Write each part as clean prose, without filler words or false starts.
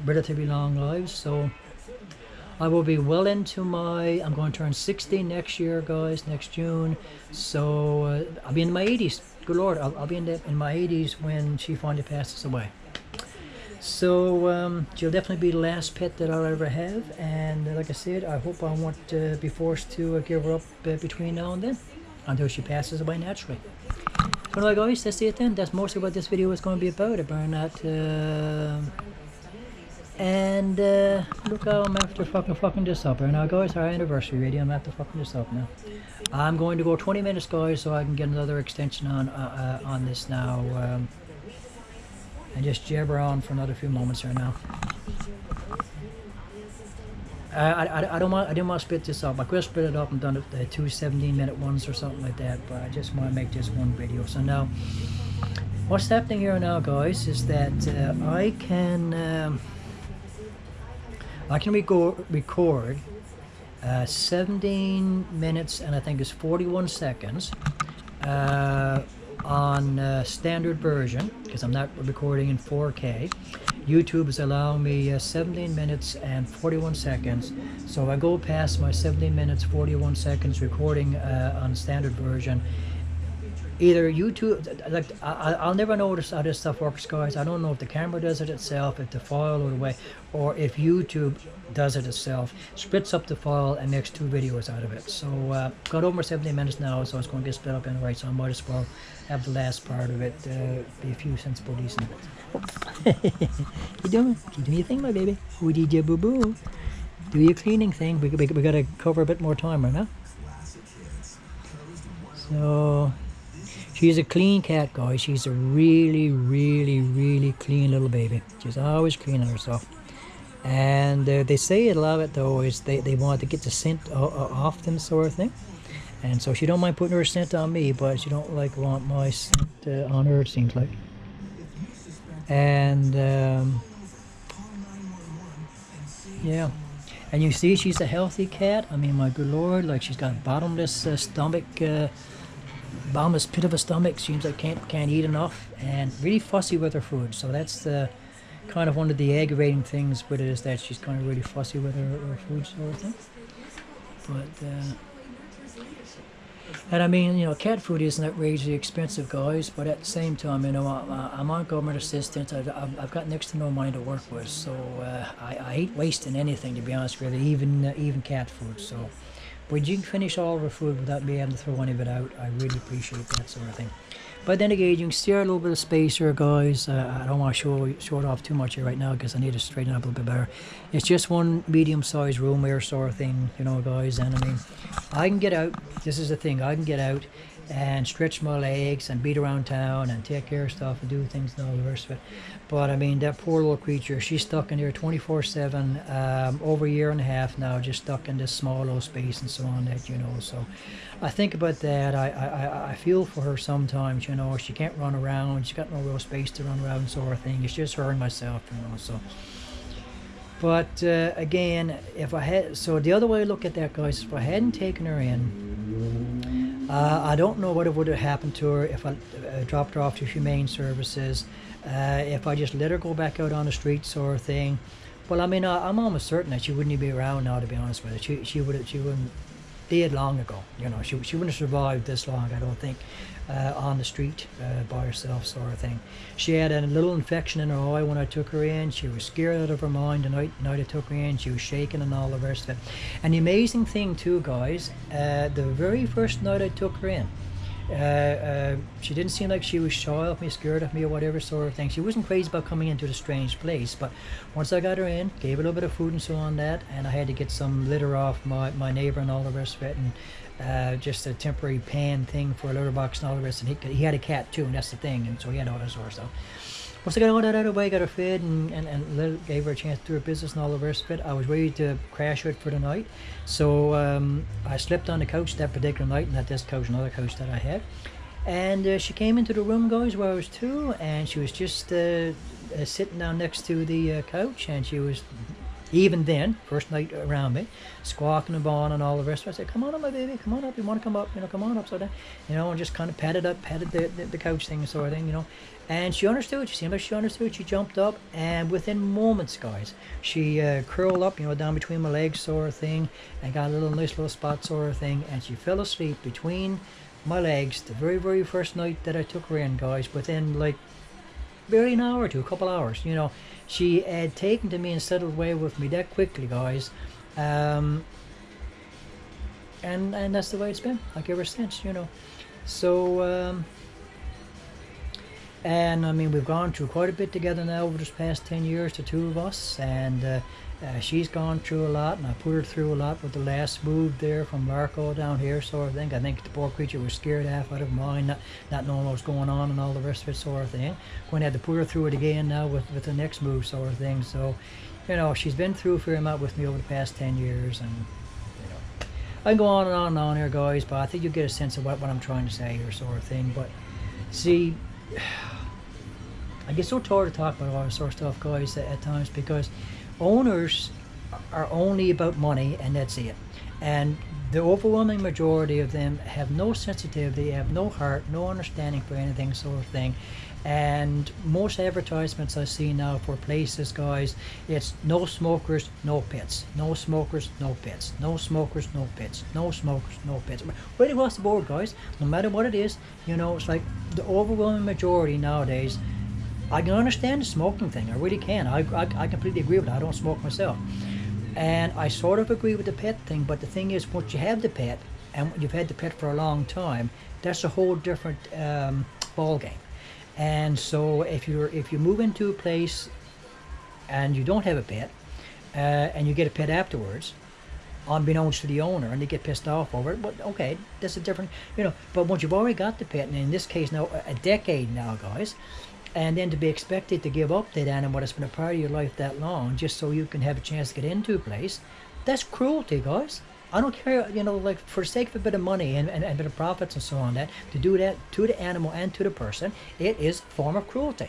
relatively long lives. So I will be well into I'm going to turn 60 next year, guys, next June. So I'll be in my 80s. Good Lord, I'll be in my 80s when she finally passes away. So she'll definitely be the last pet that I'll ever have. And like I said, I hope I won't be forced to give her up between now and then, until she passes away naturally. So anyway, guys, that's it then. That's mostly what this video is going to be about. And look how I'm after fucking this up right now, guys. Our anniversary video, I'm after fucking this up now. I'm going to go 20 minutes, guys, so I can get another extension on this now, and just jabber on for another few moments right now. I didn't want to split this up. I could have split it up and done it 2 17-minute ones or something like that, but I just want to make this one video. So now, what's happening here now, guys, is that I can record 17 minutes and I think it's 41 seconds on standard version, because I'm not recording in 4K. YouTube is allowing me 17 minutes and 41 seconds. So if I go past my 17 minutes 41 seconds recording on standard version, either YouTube, like I'll never know how this stuff works, guys. I don't know if the camera does it itself, if the file or the way, or if YouTube does it itself, splits up the file and makes 2 videos out of it. So got over 70 minutes now, so it's going to get split up anyway, so I might as well have the last part of it be a few sensible decent. You doing your thing, my baby? We did your boo boo. Do your cleaning thing. We got to cover a bit more time right now. So she's a clean cat, guys. She's a really, really, really clean little baby. She's always cleaning herself. And they say a lot of it, though, is they want to get the scent off them, sort of thing. And so she don't mind putting her scent on me, but she don't want my scent on her, it seems like. And yeah. And you see, she's a healthy cat. I mean, my good Lord, like she's got bottomless stomach, bottomless pit of a stomach. Seems like can't eat enough, and really fussy with her food. So that's the kind of one of the aggravating things with it, is that she's kind of really fussy with her food, sort of thing. But and I mean, you know, cat food isn't outrageously expensive, guys, but at the same time, you know, I'm on government assistance. I've got next to no money to work with, so I hate wasting anything, to be honest with you, even cat food. So when you can finish all of our food without being able to throw any of it out, I really appreciate that sort of thing. But then again, you can see a little bit of space here, guys. I don't want to show it off too much here right now, because I need to straighten it up a little bit better. It's just one medium-sized room here, sort of thing, you know, guys. And I mean, I can get out. This is the thing. I can get out and stretch my legs and beat around town and take care of stuff and do things and all the rest of it. But I mean, that poor little creature, she's stuck in here 24/7, over a year and a half now, just stuck in this small little space and so on, that, you know. So I think about that. I feel for her sometimes, you know. She can't run around, she's got no real space to run around, sort of thing. It's just her and myself, you know. So but again, if I had, so the other way to look at that, guys, if I hadn't taken her in, I don't know what would have happened to her if I dropped her off to Humane Services, if I just let her go back out on the street, sort of thing. Well, I mean, I'm almost certain that she wouldn't be around now, to be honest with you. She wouldn't dead long ago, you know. She wouldn't have survived this long, I don't think, on the street by herself, sort of thing. She had a little infection in her eye when I took her in. She was scared out of her mind the night I took her in. She was shaking and all the rest of it. And the amazing thing too, guys, the very first night I took her in, she didn't seem like she was shy of me, scared of me, or whatever sort of thing. She wasn't crazy about coming into the strange place, but once I got her in, gave her a little bit of food and so on, that, and I had to get some litter off my neighbor and all the rest of it, and just a temporary pan thing for a litter box and all the rest, and he had a cat too, and that's the thing, and so he had all that sort of stuff. Once I got all that out of the way, got her fed, and gave her a chance to do her business and all the rest of it, I was ready to crash out for the night. So I slept on the couch that particular night, not this couch, another couch that I had. And she came into the room, guys, where I was too, and she was just sitting down next to the couch, and she was Even then, first night around me, squawking and bawling and all the rest of it, I said, come on up, my baby, come on up, you want to come up, come on up, so that, and just kind of patted the couch thing, sort of thing. And she understood, she seemed like she understood, she jumped up, and within moments, guys, she curled up, down between my legs, sort of thing, and got a nice little spot, sort of thing, and she fell asleep between my legs the very, very first night that I took her in, guys, within, like, barely an hour or two, a couple hours, She had taken to me and settled away with me that quickly, guys. And that's the way it's been, like, ever since, So, and I mean, we've gone through quite a bit together now over this past 10 years, the two of us, and she's gone through a lot, and I put her through a lot with the last move there from Larco down here, sort of thing. I think the poor creature was scared half out of mind, not knowing what was going on and all the rest of it, sort of thing. Going to have to put her through it again now with the next move, sort of thing. So, she's been through a fair amount with me over the past 10 years, and I can go on and on and on here, guys, but I think you get a sense of what I'm trying to say here, sort of thing. But see, I get so tired of talking about all this sort of stuff, guys, at times, because owners are only about money, and that's it. And the overwhelming majority of them have no sensitivity, have no heart, no understanding for anything, sort of thing. And most advertisements I see now for places, guys, it's no smokers, no pets. No smokers, no pets. No smokers, no pets. No smokers, no pets. Right across the board, guys, no matter what it is, it's like the overwhelming majority nowadays. I can understand the smoking thing, I really can. I completely agree with it. I don't smoke myself. And I sort of agree with the pet thing, but the thing is, once you have the pet, and you've had the pet for a long time, that's a whole different ball game. And so if you move into a place and you don't have a pet, and you get a pet afterwards, unbeknownst to the owner, and they get pissed off over it, but okay, that's a different, but once you've already got the pet, and in this case now, a decade now, guys, and then to be expected to give up that animal that's been a part of your life that long just so you can have a chance to get into a place, that's cruelty, guys. I don't care, like, for the sake of a bit of money and a bit of profits and so on, that to do that to the animal and to the person, it is a form of cruelty.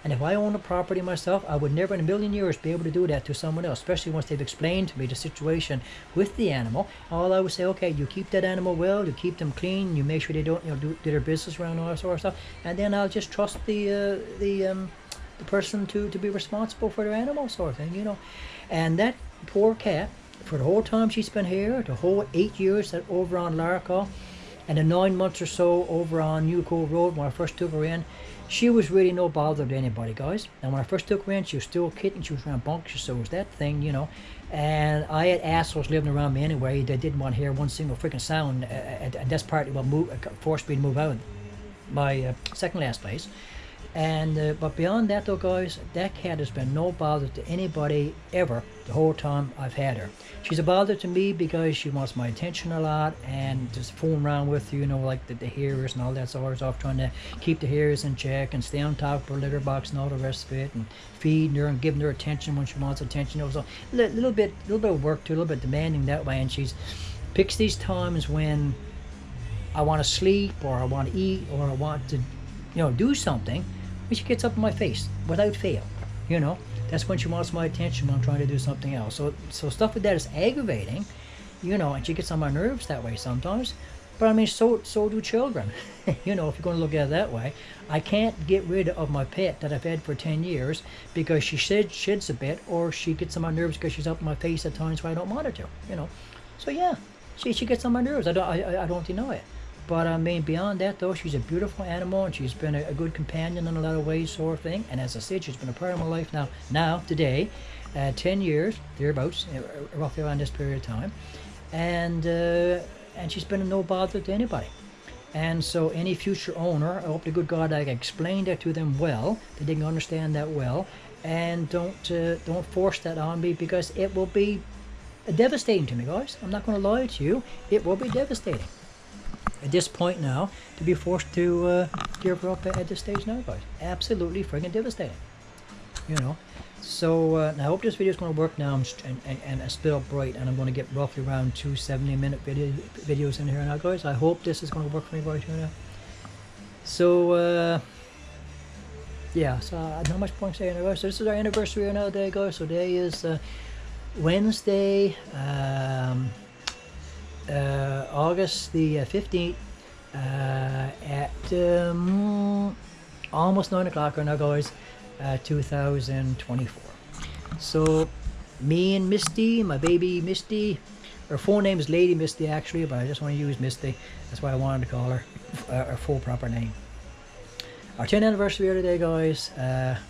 And if I own a property myself, I would never in a million years be able to do that to someone else, especially once they've explained to me the situation with the animal. All I would say, okay, you keep that animal well, you keep them clean, you make sure they don't do their business around all that sort of stuff, and then I'll just trust the person to be responsible for their animal, sort of thing, And that poor cat, for the whole time she's been here, the whole 8 years that over on Larco, and the 9 months or so over on New Cove Road when I first took her in, she was really no bother to anybody, guys. And when I first took her in, she was still a kitten, she was rambunctious, so it was that thing, And I had assholes living around me anyway that didn't want to hear one single freaking sound, and that's partly what forced me to move out of my second last place. And but beyond that, though, guys, that cat has been no bother to anybody ever the whole time I've had her. She's a bother to me because she wants my attention a lot and just fooling around with, like the hares and all that sort of stuff, trying to keep the hares in check and stay on top of her litter box and all the rest of it, and feeding her and giving her attention when she wants attention. It was a little bit of work too, a little bit demanding that way, and she's picks these times when I want to sleep or I want to eat or I want to, do something. She gets up in my face without fail, That's when she wants my attention when I'm trying to do something else. So stuff like that is aggravating, and she gets on my nerves that way sometimes. But I mean, so do children, if you're going to look at it that way. I can't get rid of my pet that I've had for 10 years because she sheds a bit, or she gets on my nerves because she's up in my face at times where I don't want her to, So yeah, she gets on my nerves. I don't deny it. But I mean, beyond that, though, she's a beautiful animal, and she's been a good companion in a lot of ways, sort of thing. And as I said, she's been a part of my life now today, 10 years, thereabouts, roughly around this period of time. And she's been a no bother to anybody. And so any future owner, I hope to good God I can explain that to them well, that they can understand that well, and don't force that on me, because it will be devastating to me, guys. I'm not going to lie to you. It will be devastating at this point now to be forced to give her up at this stage now, guys. Absolutely friggin' devastating, So I hope this video is going to work now, and I split up right, and I'm going to get roughly around 2 70-minute videos in here now, guys. I hope this is going to work for me right here now. So yeah, so not much point saying, guys. So this is our anniversary now, day, guys. So today is Wednesday, August the 15th, at almost 9 o'clock right now, guys, 2024. So me and Misty, my baby Misty, her full name is Lady Misty actually, but I just want to use Misty. That's why I wanted to call her her full proper name. Our 10th anniversary today, guys.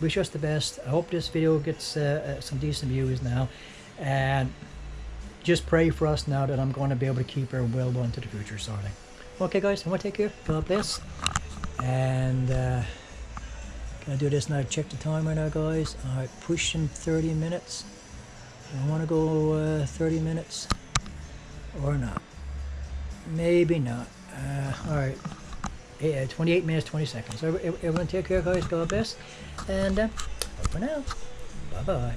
Wish us the best. I hope this video gets some decent views now, and just pray for us now that I'm going to be able to keep her well into the future, sort of thing. Okay, guys, I want to take care. God bless. And can I do this now? Check the time right now, guys. All right, pushing 30 minutes. I want to go 30 minutes or not. Maybe not. All right. 28 minutes, 20 seconds. So everyone take care, guys. God bless. And for now, bye-bye.